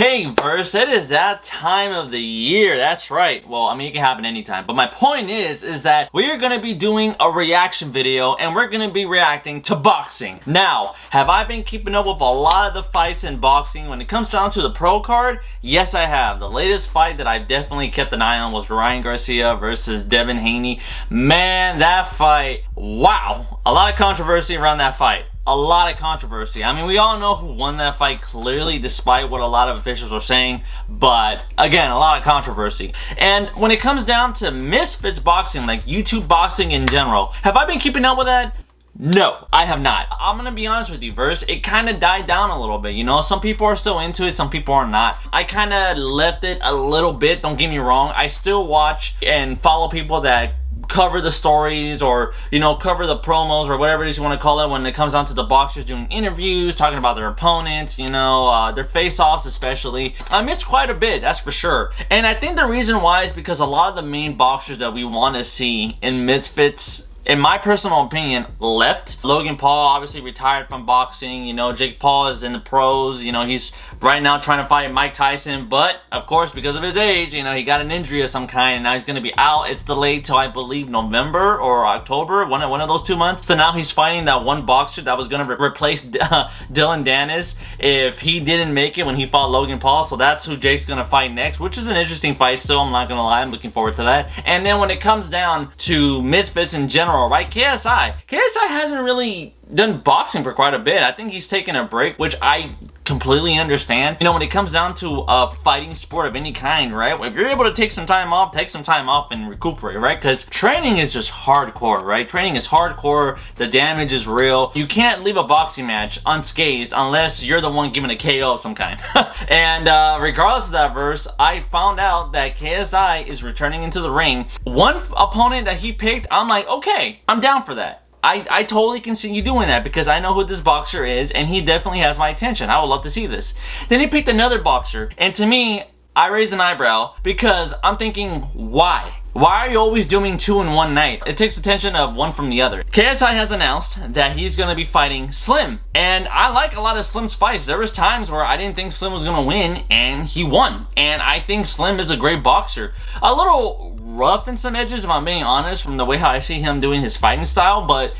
Okay, verse, it is that time of the year. That's right. Well, I mean, it can happen anytime. But my point is that we are going to be doing a reaction video and we're going to be reacting to boxing. Now, have I been keeping up with a lot of the fights in boxing? When it comes down to the pro card, yes, I have. The latest fight that I definitely kept an eye on was Ryan Garcia versus Devin Haney. Man, that fight, wow. A lot of controversy around that fight. A lot of controversy. I mean, we all know who won that fight clearly, despite what a lot of officials are saying. But again, a lot of controversy. And when it comes down to Misfits boxing, like YouTube boxing in general, have I been keeping up with that? No, I have not. I'm gonna be honest with you, Verse. It kind of died down a little bit, you know? Some people are still into it, some people are not. I kind of left it a little bit, don't get me wrong. I still watch and follow people that cover the stories, or you know, cover the promos, or whatever it is you want to call it, when it comes down to the boxers doing interviews, talking about their opponents, you know, their face-offs especially. I missed quite a bit, that's for sure. And I think the reason why is because a lot of the main boxers that we want to see in Misfits, in my personal opinion, left. Logan Paul obviously retired from boxing. You know, Jake Paul is in the pros. You know, he's right now trying to fight Mike Tyson. But, of course, because of his age, you know, he got an injury of some kind. And now he's going to be out. It's delayed till, I believe, November or October. One of those 2 months. So now he's fighting that one boxer that was going to replace Dylan Dennis if he didn't make it when he fought Logan Paul. So that's who Jake's going to fight next, which is an interesting fight still. I'm not going to lie. I'm looking forward to that. And then when it comes down to Misfits in general, right? KSI hasn't really done boxing for quite a bit. I think he's taken a break, which I completely understand. You know, when it comes down to a fighting sport of any kind, right? If you're able to take some time off and recuperate, right? Because training is just hardcore, right? Training is hardcore. The damage is real. You can't leave a boxing match unscathed unless you're the one giving a KO of some kind. And regardless of that, Verse, I found out that KSI is returning into the ring. One opponent that he picked, I'm like, okay, I'm down for that. I totally can see you doing that because I know who this boxer is and he definitely has my attention. I would love to see this. Then he picked another boxer, and to me, I raised an eyebrow because I'm thinking, why? Why are you always doing two in one night? It takes attention of one from the other. KSI has announced that he's going to be fighting Slim. And I like a lot of Slim's fights. There was times where I didn't think Slim was going to win, and he won. And I think Slim is a great boxer. A little rough in some edges, if I'm being honest, from the way how I see him doing his fighting style, but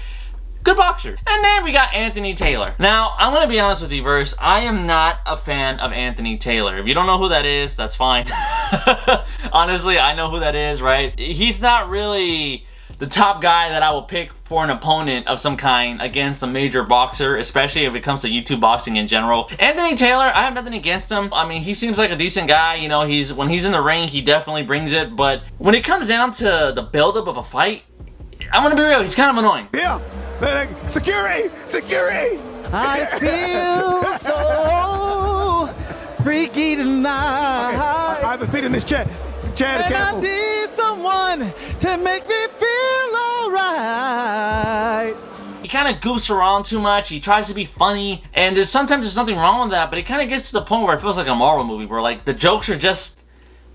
good boxer. And then we got Anthony Taylor. Now, I'm gonna be honest with you, Verse. I am not a fan of Anthony Taylor. If you don't know who that is, that's fine. Honestly, I know who that is, right? He's not really the top guy that I will pick for an opponent of some kind against a major boxer, especially if it comes to YouTube boxing in general. Anthony Taylor, I have nothing against him. I mean, he seems like a decent guy. You know, when he's in the ring, he definitely brings it. But when it comes down to the buildup of a fight, I'm gonna be real, he's kind of annoying. Yeah. Security! Security! I feel so freaky tonight. Okay. I have a seat in this chair. The chair, and careful. I need someone to make me feel alright. He kind of goofs around too much. He tries to be funny, and sometimes there's nothing wrong with that, but it kind of gets to the point where it feels like a Marvel movie where like the jokes are just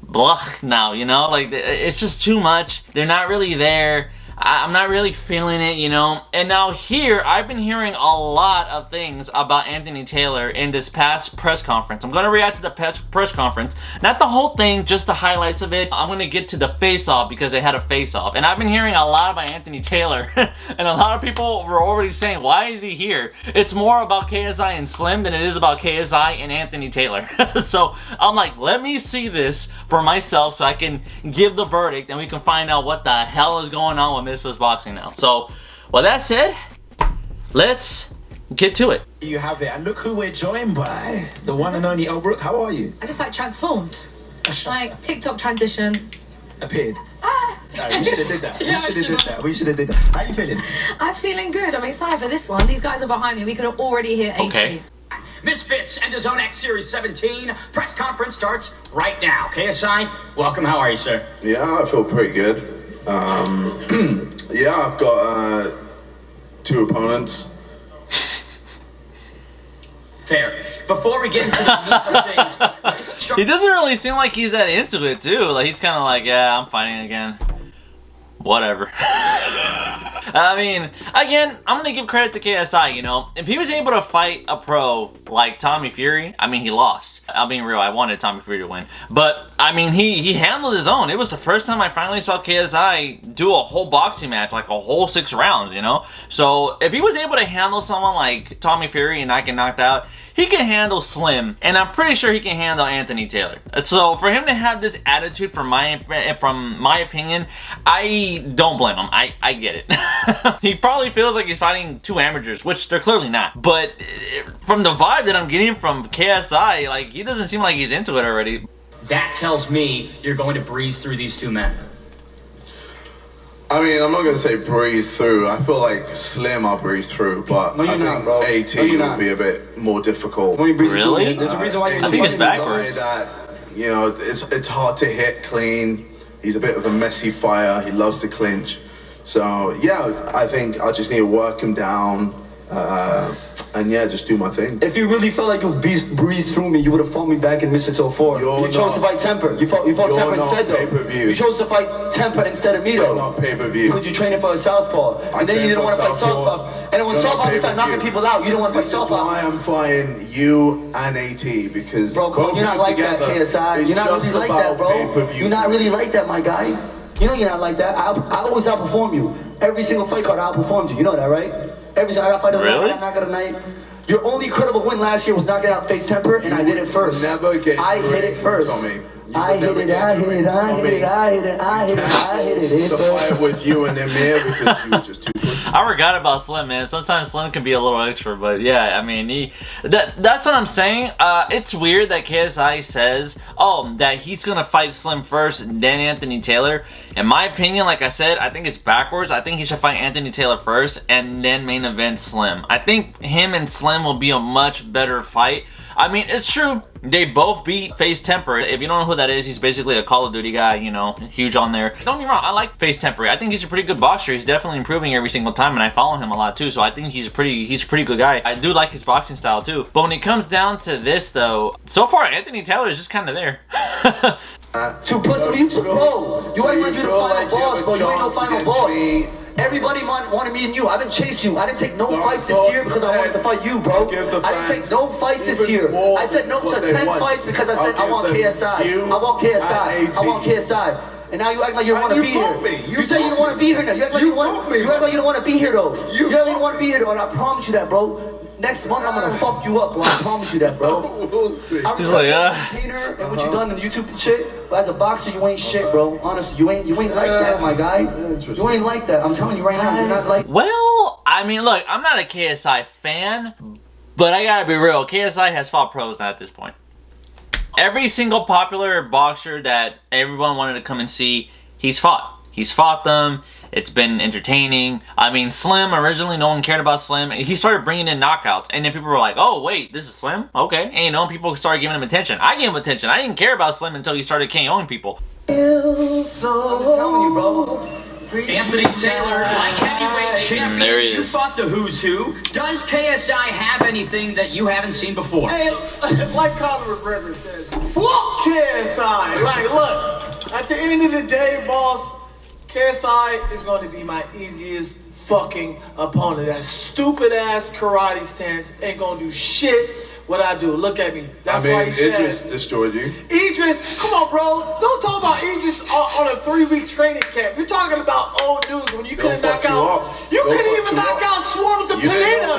blah now, you know? Like it's just too much. They're not really there. I'm not really feeling it, you know? And now here, I've been hearing a lot of things about Anthony Taylor in this past press conference. I'm gonna react to the press conference. Not the whole thing, just the highlights of it. I'm gonna get to the face-off because they had a face-off. And I've been hearing a lot about Anthony Taylor. And a lot of people were already saying, why is he here? It's more about KSI and Slim than it is about KSI and Anthony Taylor. So I'm like, let me see this for myself so I can give the verdict and we can find out what the hell is going on with Misfits boxing now. So, with that said, let's get to it. You have it, and look who we're joined by. The one and only Elbrook. How are you? I just like transformed. Like TikTok transition. Appeared. No, we should have did that. Yeah, We should have did that. How you feeling? I'm feeling good. I'm excited for this one. These guys are behind me. We could have already hit 80. Okay. Misfits and Zone X Series 17. Press conference starts right now. KSI, welcome. How are you, sir? Yeah, I feel pretty good. Yeah, I've got 2 opponents. Fair. Before we get into the meat of things, He doesn't really seem like he's that into it too. Like he's kind of like, yeah, I'm fighting again. Whatever. I mean, again, I'm gonna give credit to KSI, you know. If he was able to fight a pro like Tommy Fury, I mean, he lost. I'm being real, I wanted Tommy Fury to win. But, I mean, he handled his own. It was the first time I finally saw KSI do a whole boxing match, like a whole 6 rounds, you know. So, if he was able to handle someone like Tommy Fury and not get knocked out, he can handle Slim, and I'm pretty sure he can handle Anthony Taylor. So for him to have this attitude, from my opinion, I don't blame him. I get it. He probably feels like he's fighting 2 amateurs, which they're clearly not. But from the vibe that I'm getting from KSI, like, he doesn't seem like he's into it already. That tells me you're going to breeze through these 2 men. I mean, I'm not going to say breeze through. I feel like Slim I'll breeze through, but I think AT will be a bit more difficult. Really? There's a reason why you're I think it's backwards. That, you know, it's hard to hit clean. He's a bit of a messy fighter. He loves to clinch. So, yeah, I think I just need to work him down. And yeah, just do my thing. If you really felt like you breezed through me, you would have fought me back in Misfits 04. You chose to fight Temper. You fought Temper instead, though. You chose to fight Temper instead of me, though. You're not pay-per-view. Because you training for a southpaw. And then you didn't want to fight southpaw. And when southpaw started knocking people out, you didn't want to fight southpaw. This is why I'm fighting you and AT, because bro, you're not like that, KSI. You're not really like that, bro. You're not really like that, my guy. You know you're not like that. I always outperform you. Every single fight card I outperformed you. You know that, right? Every single fight of the night, I knock out a night. Your only credible win last year was knocking out Face Temper, and I did it first. Never get I hit it first. Tommy. I hit it. The fight with you and them here because you were just too pussy. I forgot about Slim, man. Sometimes Slim can be a little extra, but yeah, I mean, that's what I'm saying. It's weird that KSI says, that he's gonna fight Slim first and then Anthony Taylor. In my opinion, like I said, I think it's backwards. I think he should fight Anthony Taylor first and then main event Slim. I think him and Slim will be a much better fight. I mean, it's true. They both beat Face Temper. If you don't know who that is, he's basically a Call of Duty guy, you know, huge on there. Don't get me wrong, I like Face Temper. I think he's a pretty good boxer. He's definitely improving every single time, and I follow him a lot too, so I think he's a pretty good guy. I do like his boxing style too. But when it comes down to this though, so far Anthony Taylor is just kind of there. Too pussy, you bro. You ain't like you the final boss, bro. You ain't no final boss. Everybody wanted me and you. I didn't chase you. I didn't take no fights this year because I wanted to fight you, bro. I didn't take no fights this year. I said no to 10 fights because I said I want KSI. I want KSI. I want KSI. And now you act like you don't want to be here. You say you don't want to be here now. You act like you don't want to be here though. You really don't want to be here though, and I promise you that, bro. Next month I'm gonna fuck you up, bro. I promise you that, bro. We'll see. I'm just like, entertainer and what you done in YouTube and shit. But as a boxer, you ain't shit, bro. Honestly, you ain't like that, my guy. You ain't like that. I'm telling you right now, you're not like. Well, I mean, look, I'm not a KSI fan, but I gotta be real. KSI has fought pros now at this point. Every single popular boxer that everyone wanted to come and see, he's fought. He's fought them. It's been entertaining. I mean, Slim, originally no one cared about Slim. He started bringing in knockouts. And then people were like, oh, wait, this is Slim? Okay. And you know, people started giving him attention. I gave him attention. I didn't care about Slim until he started KOing people. I'm just telling you, bro. Anthony Taylor, like heavyweight champion, There he you is. fought the who's who. Does KSI have anything that you haven't seen before? Hey, like Conor McGregor says, fuck KSI. Like, look, at the end of the day, boss, KSI is going to be my easiest fucking opponent. That stupid ass karate stance ain't going to do shit what I do. Look at me. That's why he said. Idris destroyed you. Idris, come on, bro. Don't talk about Idris on a 3-week training camp. You're talking about old news when you couldn't knock out. You couldn't even knock out Swarms and Pineda.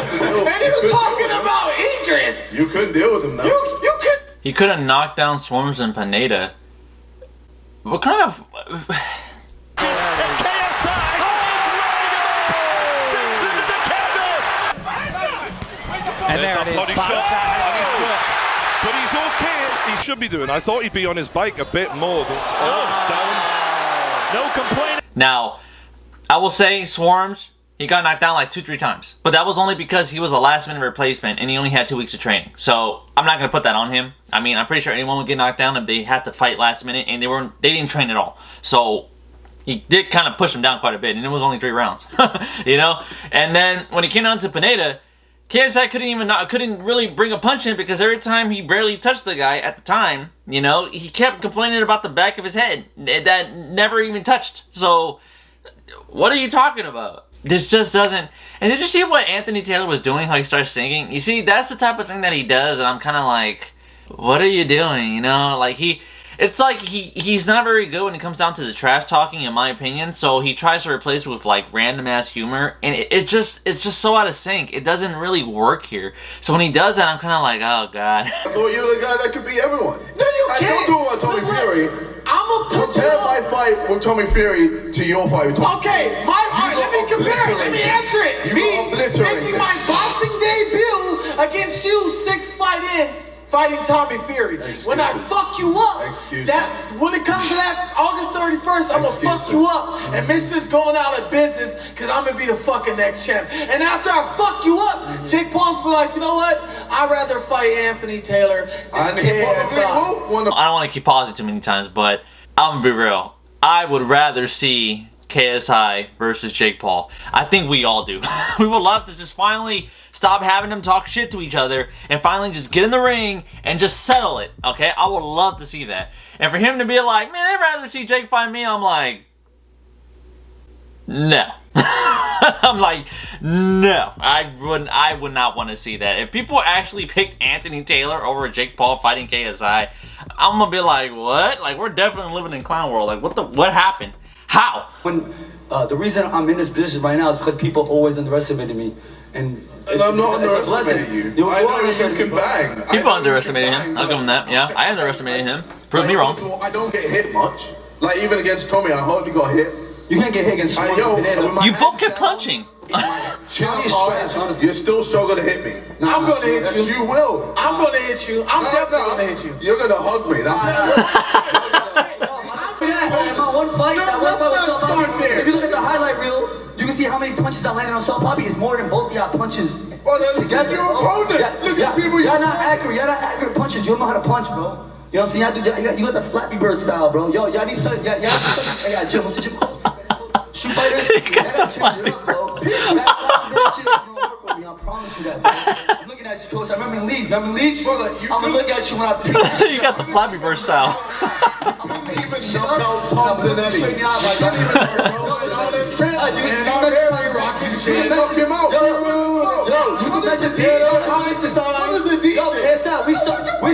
And you talking about Idris. You couldn't deal with him, though. You could. He could have knocked down Swarms and Pineda. What kind of... And there it is. But he's okay. He should be doing. I thought he'd be on his bike a bit more. Down. No complaint. Now, I will say Swarms, he got knocked down like 2-3 times. But that was only because he was a last-minute replacement and he only had 2 weeks of training. So I'm not going to put that on him. I mean, I'm pretty sure anyone would get knocked down if they had to fight last minute and they didn't train at all. So he did kind of push him down quite a bit, and it was only 3 rounds. You know? And then when he came down to Pineda, KSI couldn't really bring a punch in because every time he barely touched the guy at the time, you know, he kept complaining about the back of his head that never even touched. So, what are you talking about? this just doesn't. And did you see what Anthony Taylor was doing? How he starts singing? You see, that's the type of thing that he does, and I'm kind of like, what are you doing? You know, like it's like he's not very good when it comes down to the trash talking, in my opinion. So he tries to replace it with like random ass humor, and it's just so out of sync. It doesn't really work here. So when he does that, I'm kind of like, oh god. I thought you were the guy that could beat everyone. No, you can't. Don't talk about Tommy Fury. I'm gonna put you Compare up. my fight with Tommy Fury to your fight with Tommy Okay, Fury. alright, let me compare it. Let me answer it. You Me got obliterated. making my boxing debut against you 6 fight in, fighting Tommy Fury. Excuses. When I fuck you up, Excuses. that's when it comes to that August 31st, I'm gonna fuck you up. And Misfits going out of business because I'm gonna be the fucking next champ. And after I fuck you up, Jake Paul's be like, you know what? I'd rather fight Anthony Taylor than And he probably KSI. will want I don't want to keep pausing too many times, but I'm gonna be real. I would rather see KSI versus Jake Paul. I think we all do. We would love to just finally stop having them talk shit to each other and finally just get in the ring and just settle it, okay? I would love to see that. And for him to be like, man, I'd rather see Jake fight me, I'm like, no. I'm like, no. I would not want to see that. If people actually picked Anthony Taylor over Jake Paul fighting KSI, I'm gonna be like, what? Like, we're definitely living in clown world. Like, what happened? How? When the reason I'm in this position right now is because people always underestimated me, and I'm not underestimating you. I know you can bang. People underestimated him. I'll give him that. Yeah, I underestimated him. Prove me wrong. First of all, I don't get hit much. Like, even against Tommy, I hardly got hit. you can't get hit against Swartz and Pineda. You both kept punching. You still struggle to hit me. I'm gonna hit Yes, you. you will. I'm gonna hit you. I'm definitely gonna hit you. You're gonna hug me. That's That one fight was so poppy. If you look at the highlight reel, you can see how many punches I landed on Saul Poppy. It's more than both y'all punches well, then together. your opponents. Look at people Y'all not accurate. Y'all not accurate punches. You don't know how to punch, bro. You know what I'm saying? You got the Flappy Bird style, bro. Y'all need some. Y'all need some. Hey, Jim, what's the Jim? Shoot fighters. You gotta change it up, bro. That shit ain't gonna work with me. I promise you that, bro. I'm looking at you, coach. I remember in leagues. Remember in leagues? I'm gonna look at you when I pick. You got the Flappy Bird style. even knocked out Thompson Eddie. Rocking shit. Knock him out. Yo, you mentioned What is a DJ? Yo, KSI, we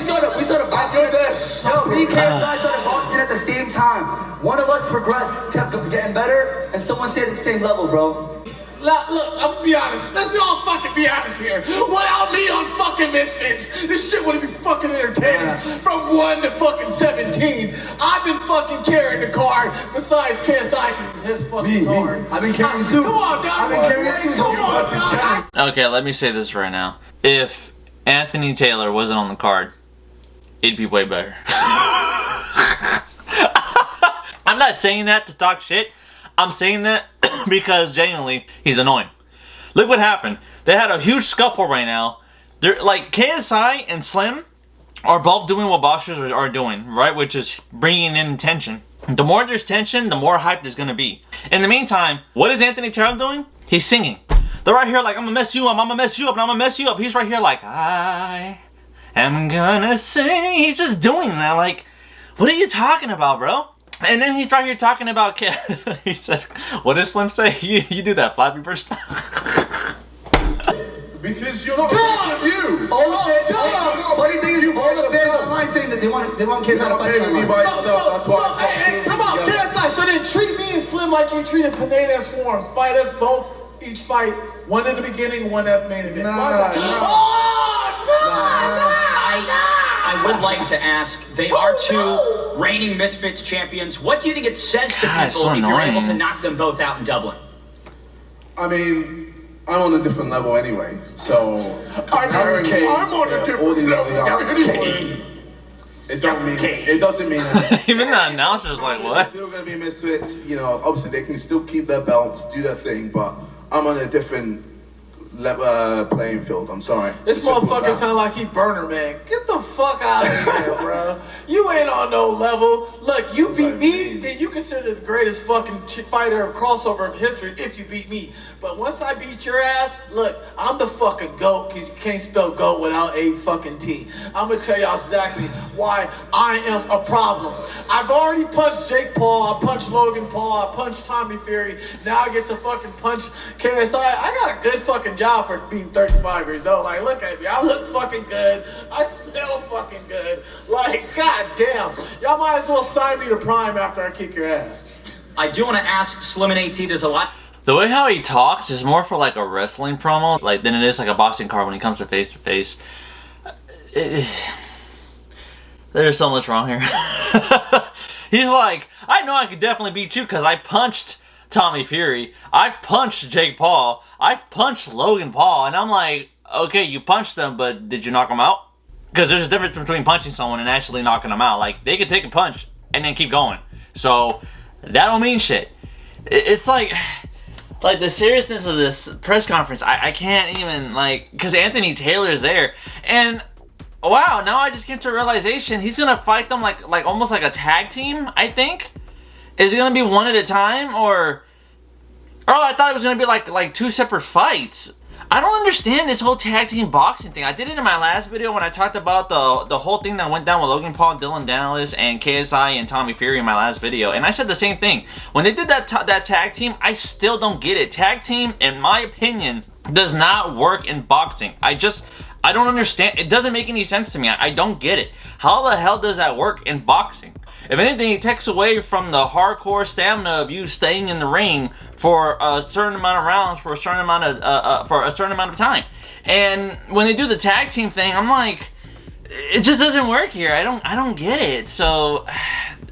started boxing. Yo, me and KSI started boxing at the same time. One of us progressed, kept getting better, and someone stayed at the same level, bro. Look, I'm gonna be honest. Let's all fucking be honest here. Without me on fucking Misfits, this shit wouldn't be fucking entertaining. From 1 to fucking 17, I've been fucking carrying the card. Besides KSI, because it's his fucking card. I've been carrying too. Come on, dog. I've been carrying too. Come on, dog. Okay, let me say this right now. If Anthony Taylor wasn't on the card, it'd be way better. I'm not saying that to talk shit. I'm saying that because genuinely, he's annoying. Look what happened. They had a huge scuffle right now. They're like KSI and Slim are both doing what boxers are doing, right? Which is bringing in tension. The more there's tension, the more hype there's gonna be. In the meantime, what is Anthony Taylor doing? He's singing. They're right here like, I'm gonna mess you up, I'm gonna mess you up, and I'm gonna mess you up. He's right here like, I am gonna sing. He's just doing that. Like, what are you talking about, bro? And then he's right here talking about, he said, what does Slim say? You do that Flappy Bird style. Because you're not you. Funny thing is, all the fans online saying that they want KSI to fight me by yourself. That's why. Hey, come on, KSI. So then treat me and Slim like you treated Pineda and Swarms. Fight us both, each fight. One in the beginning, one at main event. I would like to ask, they are two reigning Misfits champions. What do you think it says to people so if you're able annoying. to knock them both out in Dublin? I mean, I'm on a different level anyway, so I'm on a different level. It don't mean it doesn't mean anything. Even the announcer's like, They're what? still gonna be Misfits, you know. Obviously, they can still keep their belts, do their thing, but I'm on a different playing field. I'm sorry. This motherfucker sound like he burner man. Get the fuck out of here, bro. You ain't on no level. Look, you beat me, then you consider the greatest fucking fighter of crossover of history if you beat me. But once I beat your ass, look, I'm the fucking GOAT, because you can't spell GOAT without a fucking T. I'm gonna tell y'all exactly why I am a problem. I've already punched Jake Paul, I punched Logan Paul, I punched Tommy Fury. Now I get to fucking punch KSI. I got a good fucking job for being 35 years old. Like, look at me. I look fucking good. I smell fucking good. Like, goddamn. Y'all might as well sign me to Prime after I kick your ass. I do want to ask Slim and AT, there's a lot. The way how he talks is more for like a wrestling promo, like than it is like a boxing card when he comes to face. There's so much wrong here. He's like, I know I could definitely beat you because I punched Tommy Fury. I've punched Jake Paul. I've punched Logan Paul. And I'm like, okay, you punched them, but did you knock them out? Because there's a difference between punching someone and actually knocking them out. Like, they could take a punch and then keep going. So, that don't mean shit. It's like the seriousness of this press conference, I can't even, like, because Anthony Taylor is there. And, wow, now I just came to a realization. He's going to fight them like almost like a tag team, I think. Is it going to be one at a time, or... Oh, I thought it was going to be like two separate fights. I don't understand this whole tag team boxing thing. I did it in my last video when I talked about the whole thing that went down with Logan Paul, Dylan Dallas, and KSI and Tommy Fury in my last video. And I said the same thing. When they did that tag team, I still don't get it. Tag team, in my opinion, does not work in boxing. I don't understand. It doesn't make any sense to me. I don't get it. How the hell does that work in boxing? If anything, it takes away from the hardcore stamina of you staying in the ring for a certain amount of rounds for a certain amount of time. And when they do the tag team thing, I'm like, it just doesn't work here. I don't get it. So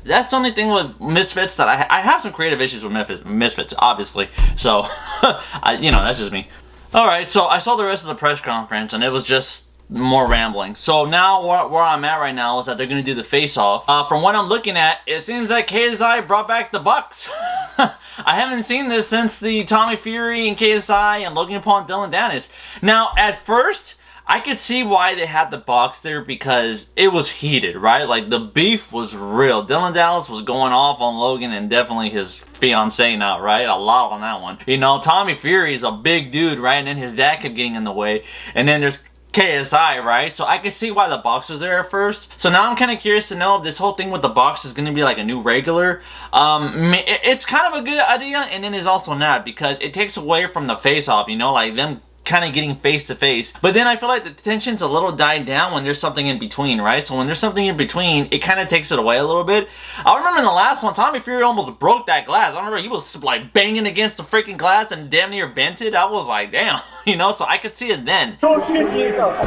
that's the only thing with Misfits that I have some creative issues with Misfits, obviously. So that's just me. All right, so I saw the rest of the press conference, and it was just more rambling. So now where I'm at right now is that they're going to do the face-off. From what I'm looking at, it seems like KSI brought back the Bucks. I haven't seen this since the Tommy Fury and KSI and Logan Paul and Dylan Dallas. Now, at first, I could see why they had the box there because it was heated, right? Like, the beef was real. Dylan Dallas was going off on Logan and definitely his fiance now, right? A lot on that one. You know, Tommy Fury is a big dude, right? And then his dad kept getting in the way. And then there's KSI, right? So I can see why the box was there at first. So now I'm kind of curious to know if this whole thing with the box is going to be like a new regular. It's kind of a good idea, and then it's also not, because it takes away from the face-off, you know, like them kind of getting face to face. But then I feel like the tension's a little died down when there's something in between, right? So when there's something in between, it kind of takes it away a little bit. I remember in the last one, Tommy Fury almost broke that glass. I remember he was like banging against the freaking glass and damn near bent it. I was like, damn, you know, so I could see it then. Your shit is up.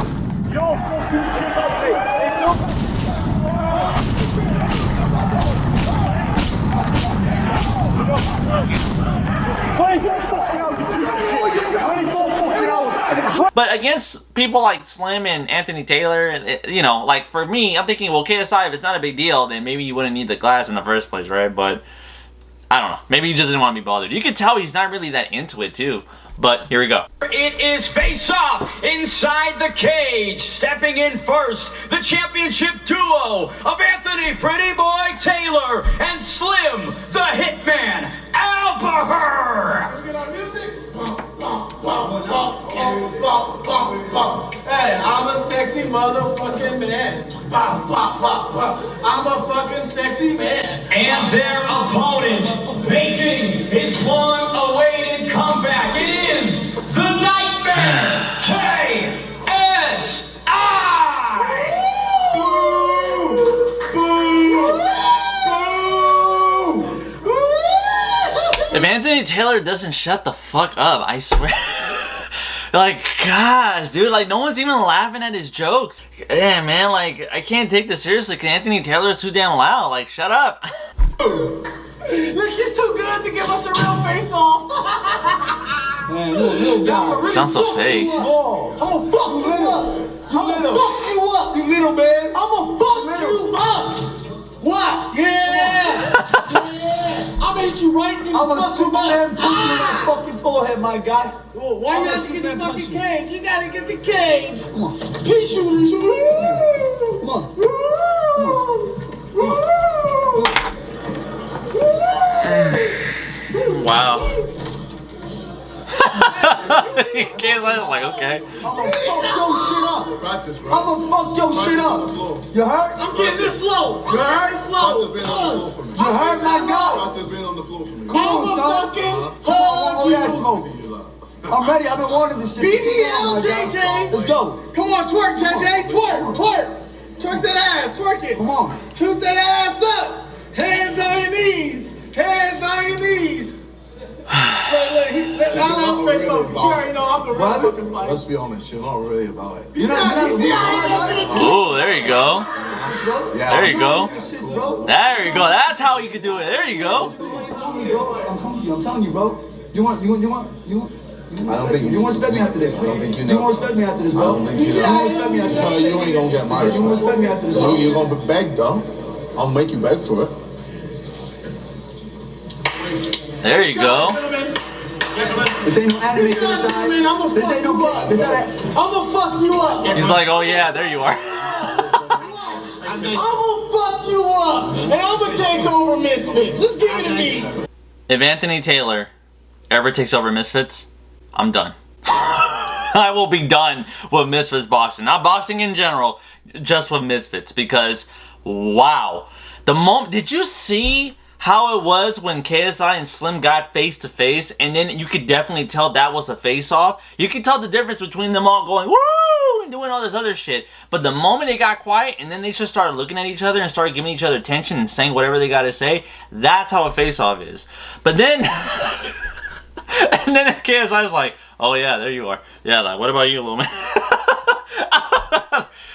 Your fucking shit up, mate. It's up. But against people like Slim and Anthony Taylor, you know, like for me, I'm thinking, well, KSI, if it's not a big deal, then maybe you wouldn't need the glass in the first place, right? But I don't know. Maybe he just didn't want to be bothered. You could tell he's not really that into it, too. But here we go. It is face-off inside the cage. Stepping in first, the championship duo of Anthony Pretty Boy Taylor and Slim the Hitman Albaher. Get our music. Hey, I'm a sexy motherfucking man. I'm a fucking sexy man. And their opponent making his long-awaited comeback. It is the Nightmare KSI. If Anthony Taylor doesn't shut the fuck up, I swear. Like, gosh, dude, like, no one's even laughing at his jokes. Yeah, man, like, I can't take this seriously because Anthony Taylor's too damn loud. Like, shut up. Look, he's too good to give us a real face-off. Man, you're a little guy. Sounds so fake. I'm gonna fuck you up. I'm gonna fuck you up, you little man. I'm gonna fuck you up. Watch, yeah. I'm gonna hit you right in the fucking Superman push you in the fucking forehead, my my guy. Well, why you gotta get the fucking cage? You gotta get the cage. Come on. Pea shooters. Come on. Wow. KSI's like, okay. I'ma fuck your shit up. Practice, bro. I'ma fuck your shit up. You heard? I'm getting this slow. You heard? Slow. You heard my guy? Practice being on the floor for me. Come on, son. Oh, yeah, smoke. I'm ready. I've been wanting this shit. BBL, JJ. Let's go. Come on, twerk, JJ. Twerk, twerk. Twerk that ass. Twerk it. Come on. Toot that ass up. Hands on your knees. Hands on your knees. Look, I love Chris Oak. You already know I'm the real fucking fighter. Let's be honest, you're not really about it. You see how Ooh, there you go. Yeah. There you go. There you go. That's how you could do it. There you go. I'm telling you, bro. You want? I don't think You won't respect me after this. I don't think you know. You won't respect me after this, I bro. don't think you You know. won't respect me after this. Well, you ain't gonna get my You won't respect me after this, bro. You're gonna beg though. I'll make you beg for it. There you go. This ain't no anime to the side. I'ma This ain't no. This ain't. I'ma fuck you up. He's like, oh yeah, there you are. I'ma fuck you up. And I'ma take over Misfits. Just give it to me. If Anthony Taylor ever takes over Misfits, I'm done. I will be done with Misfits boxing. Not boxing in general, just with Misfits. Because, wow. Did you see how it was when KSI and Slim got face to face, and then you could definitely tell that was a face off? You could tell the difference between them all going woo and doing all this other shit. But the moment they got quiet and then they just started looking at each other and started giving each other attention and saying whatever they gotta say, that's how a face off is. But then and then KSI's like, oh yeah, there you are. Yeah, like, what about you, little man?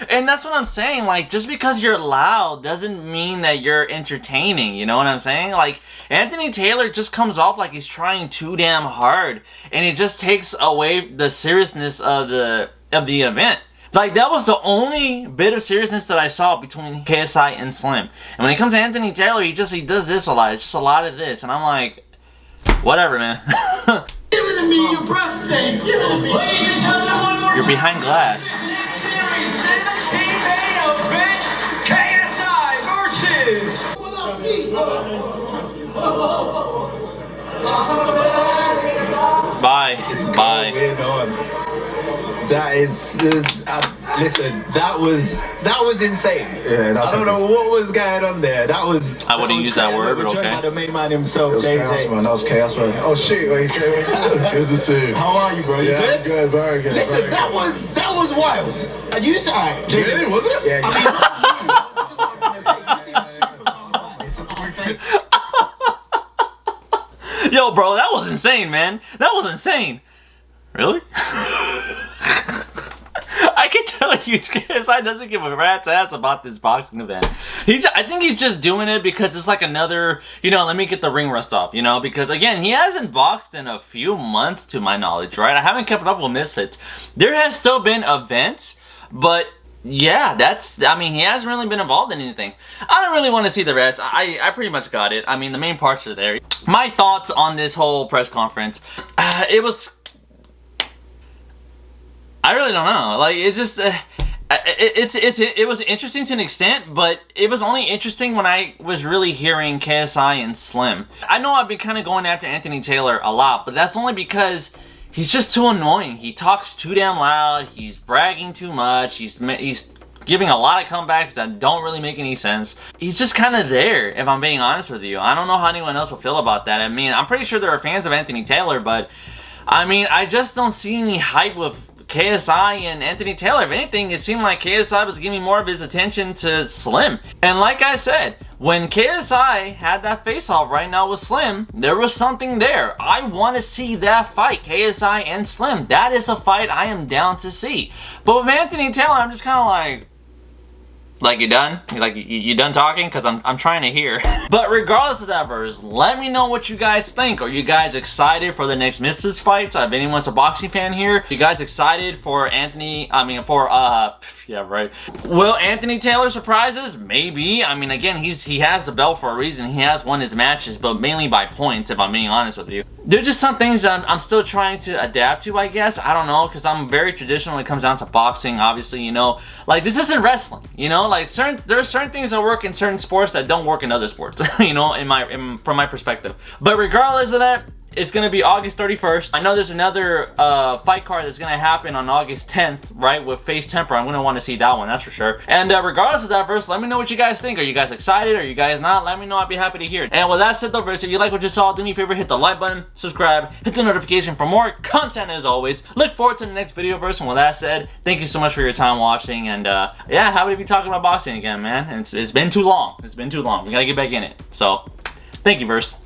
And that's what I'm saying, like, just because you're loud doesn't mean that you're entertaining, you know what I'm saying? Like, Anthony Taylor just comes off like he's trying too damn hard, and it just takes away the seriousness of the event. Like, that was the only bit of seriousness that I saw between KSI and Slim. And when it comes to Anthony Taylor, he does this a lot. It's just a lot of this, and I'm like, whatever, man. Give it to me, your breath stink. Give it to me. Ladies and gentlemen, one more You're behind glass. KSI versus Bye. Bye. That is, listen, that was insane. Yeah, I don't know what was going on there. That was. I wouldn't use that word, but Joined okay. by the main man himself, That was chaos, man. That was chaos, man. Oh shit! What you saying? Good to see you. How are you, bro? You Yeah, good? good, very good. Listen, very that was wild. And you said, Really? Was it? Yeah. Yo, bro, that was insane, man. That was insane. Really? I can tell you, KSI doesn't give a rat's ass about this boxing event. I think he's just doing it because it's like another, let me get the ring rust off, because again, he hasn't boxed in a few months to my knowledge, right? I haven't kept up with Misfits. There has still been events, but yeah, he hasn't really been involved in anything. I don't really want to see the rest. I pretty much got it. I mean, the main parts are there. My thoughts on this whole press conference, it was... I really don't know. Like, it just... it was interesting to an extent, but it was only interesting when I was really hearing KSI and Slim. I know I've been kind of going after Anthony Taylor a lot, but that's only because he's just too annoying. He talks too damn loud. He's bragging too much. He's giving a lot of comebacks that don't really make any sense. He's just kind of there, if I'm being honest with you. I don't know how anyone else will feel about that. I mean, I'm pretty sure there are fans of Anthony Taylor, but I mean, I just don't see any hype with KSI and Anthony Taylor. If anything, it seemed like KSI was giving more of his attention to Slim. And like I said, when KSI had that face-off right now with Slim, there was something there. I want to see that fight, KSI and Slim. That is a fight I am down to see. But with Anthony Taylor, I'm just kind of like, Like you done? You done talking? Because I'm trying to hear. But regardless of that, verse, let me know what you guys think. Are you guys excited for the next Misfits fights? If anyone's a boxing fan here, you guys excited for yeah, right. Will Anthony Taylor surprise us? Maybe. I mean, again, he has the belt for a reason. He has won his matches, but mainly by points, if I'm being honest with you. There's just some things that I'm still trying to adapt to, I guess. I don't know, because I'm very traditional when it comes down to boxing, obviously, you know. Like, this isn't wrestling, you know? Like, there's certain things that work in certain sports that don't work in other sports, you know, from my perspective. But regardless of that, it's going to be August 31st. I know there's another fight card that's going to happen on August 10th, right, with Face Temper. I'm going to want to see that one, that's for sure. And regardless of that, verse, let me know what you guys think. Are you guys excited? Are you guys not? Let me know. I'd be happy to hear it. And with that said, though, verse, if you like what you saw, do me a favor, hit the like button, subscribe, hit the notification for more content as always. Look forward to the next video, verse. And with that said, thank you so much for your time watching. And yeah, happy to be talking about boxing again, man. It's been too long. It's been too long. We got to get back in it. So, thank you, verse.